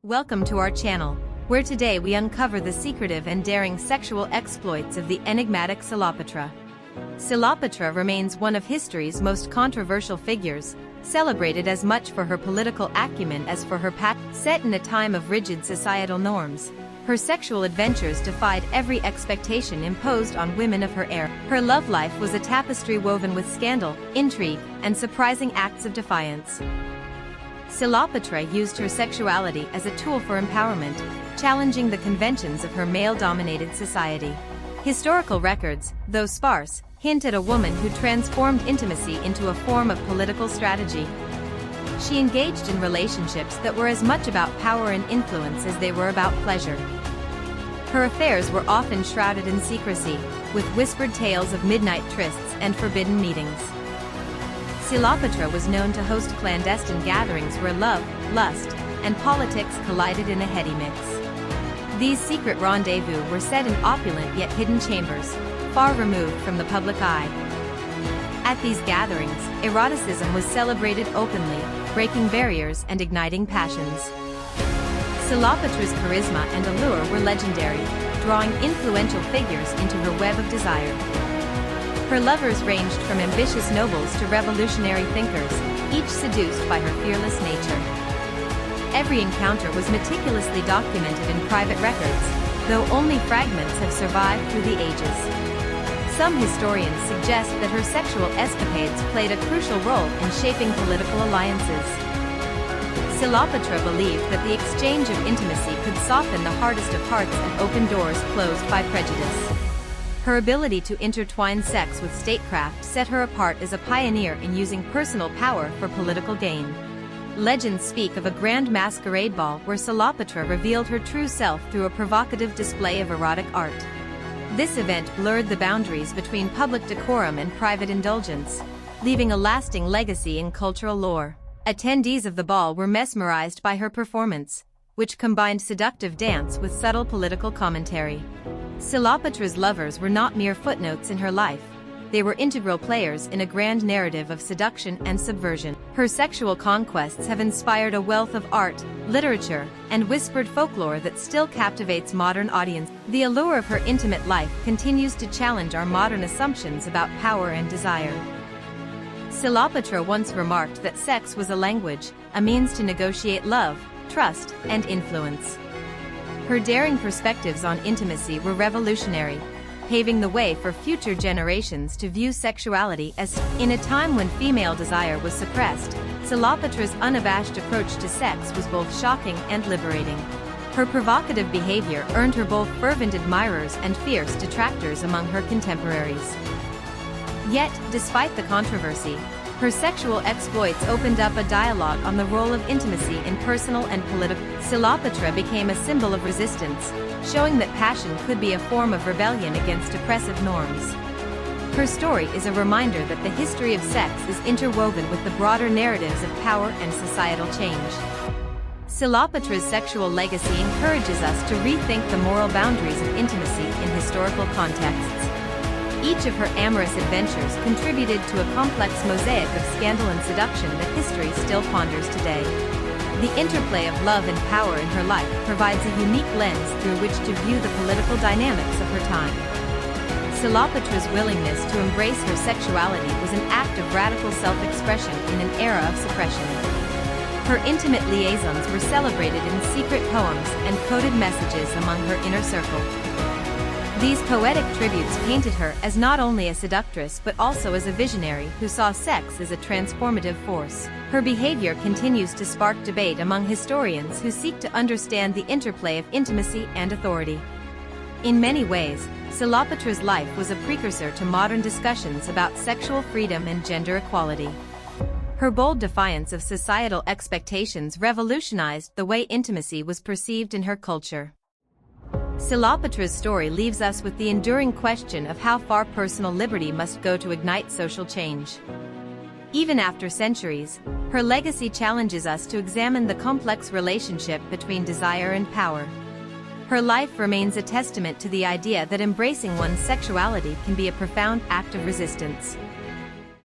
Welcome to our channel, where today we uncover the secretive and daring sexual exploits of the enigmatic Celopetra. Celopetra remains one of history's most controversial figures, celebrated as much for her political acumen as for her set in a time of rigid societal norms. Her sexual adventures defied every expectation imposed on women of her era. Her love life was a tapestry woven with scandal, intrigue, and surprising acts of defiance. Celopetra used her sexuality as a tool for empowerment, challenging the conventions of her male-dominated society. Historical records, though sparse, hint at a woman who transformed intimacy into a form of political strategy. She engaged in relationships that were as much about power and influence as they were about pleasure. Her affairs were often shrouded in secrecy, with whispered tales of midnight trysts and forbidden meetings. Celopetra was known to host clandestine gatherings where love, lust, and politics collided in a heady mix. These secret rendezvous were set in opulent yet hidden chambers, far removed from the public eye. At these gatherings, eroticism was celebrated openly, breaking barriers and igniting passions. Celopetra's charisma and allure were legendary, drawing influential figures into her web of desire. Her lovers ranged from ambitious nobles to revolutionary thinkers, each seduced by her fearless nature. Every encounter was meticulously documented in private records, though only fragments have survived through the ages. Some historians suggest that her sexual escapades played a crucial role in shaping political alliances. Celopetra believed that the exchange of intimacy could soften the hardest of hearts and open doors closed by prejudice. Her ability to intertwine sex with statecraft set her apart as a pioneer in using personal power for political gain. Legends speak of a grand masquerade ball where Celopetra revealed her true self through a provocative display of erotic art. This event blurred the boundaries between public decorum and private indulgence, leaving a lasting legacy in cultural lore. Attendees of the ball were mesmerized by her performance, which combined seductive dance with subtle political commentary. Celopetra's lovers were not mere footnotes in her life, they were integral players in a grand narrative of seduction and subversion. Her sexual conquests have inspired a wealth of art, literature, and whispered folklore that still captivates modern audiences. The allure of her intimate life continues to challenge our modern assumptions about power and desire. Celopetra once remarked that sex was a language, a means to negotiate love, trust, and influence. Her daring perspectives on intimacy were revolutionary, paving the way for future generations to view sexuality as. In a time when female desire was suppressed, Celopetra's unabashed approach to sex was both shocking and liberating. Her provocative behavior earned her both fervent admirers and fierce detractors among her contemporaries. Yet, despite the controversy, her sexual exploits opened up a dialogue on the role of intimacy in personal and political. Celopetra became a symbol of resistance, showing that passion could be a form of rebellion against oppressive norms. Her story is a reminder that the history of sex is interwoven with the broader narratives of power and societal change. Celopetra's sexual legacy encourages us to rethink the moral boundaries of intimacy in historical contexts. Each of her amorous adventures contributed to a complex mosaic of scandal and seduction that history still ponders today. The interplay of love and power in her life provides a unique lens through which to view the political dynamics of her time. Celopetra's willingness to embrace her sexuality was an act of radical self-expression in an era of suppression. Her intimate liaisons were celebrated in secret poems and coded messages among her inner circle. These poetic tributes painted her as not only a seductress but also as a visionary who saw sex as a transformative force. Her behavior continues to spark debate among historians who seek to understand the interplay of intimacy and authority. In many ways, Celopetra's life was a precursor to modern discussions about sexual freedom and gender equality. Her bold defiance of societal expectations revolutionized the way intimacy was perceived in her culture. Celopetra's story leaves us with the enduring question of how far personal liberty must go to ignite social change. Even after centuries, her legacy challenges us to examine the complex relationship between desire and power. Her life remains a testament to the idea that embracing one's sexuality can be a profound act of resistance.